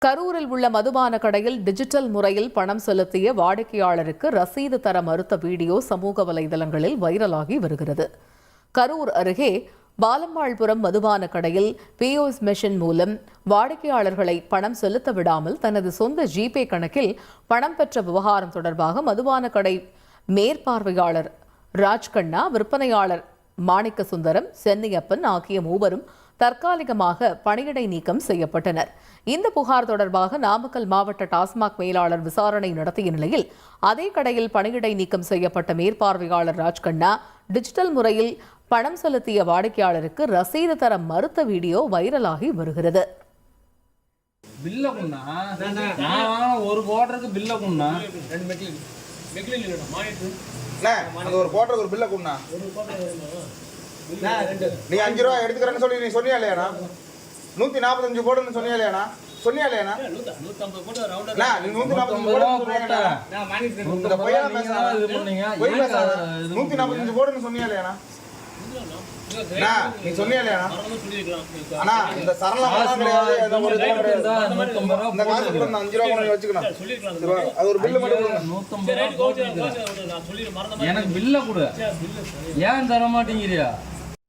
கரூரில் உள்ள மதுபான கடையில் டிஜிட்டல் முறையில் பணம் செலுத்திய வாடிக்கையாளருக்கு ரசீது தர மறுத்த வீடியோ சமூக வலைதளங்களில் வைரலாகி வருகிறது. கரூர் அருகே பாலம்மாள்புரம் மதுபான கடையில் பிஓஎஸ் மெஷின் மூலம் வாடிக்கையாளர்களை பணம் செலுத்த விடாமல் தனது சொந்த ஜிபே கணக்கில் பணம் பெற்ற விவகாரம் தொடர்பாக மதுபான கடை மேற்பார்வையாளர் ராஜ்கண்ணா, விற்பனையாளர் மாணிக்க சுந்தரம், சென்னியப்பன் ஆகிய மூவரும் தற்காலிகமாக பணியிடை நீக்கம் செய்யப்பட்டனர். இந்த புகார் தொடர்பாக நாமக்கல் மாவட்ட டாஸ்மாக் மேலாளர் விசாரணை நடத்திய நிலையில் அதே கடையில் பணியிடை நீக்கம் செய்யப்பட்ட மேற்பார்வையாளர் ராஜ்கண்ணா டிஜிட்டல் முறையில் பணம் செலுத்திய வாடிக்கையாளருக்கு ரசீது தர மறுத்த வீடியோ வைரலாகி வருகிறது. நீ 5 ரூபா எடுத்துக்கிறேன்னு சொல்லி நீ சொன்னியா இல்லையாண்ணா? 145 போடுன்னு சொன்னியா இல்லையாண்ணா? சொன்னியா இல்லையாண்ணா? நீ 145 போடுன்னு சொன்னியா இல்லையாண்ணா? நீ சொன்னியா இல்லையாண்ணா? அண்ணா இந்த சரளமா கிடையாது. இந்த காசு கூட 5 ரூபா வச்சுக்கணும். அது ஒரு பில்லு மட்டும் எனக்கு பில்ல கொடு. ஏன் தர மாட்டேங்கிறியா?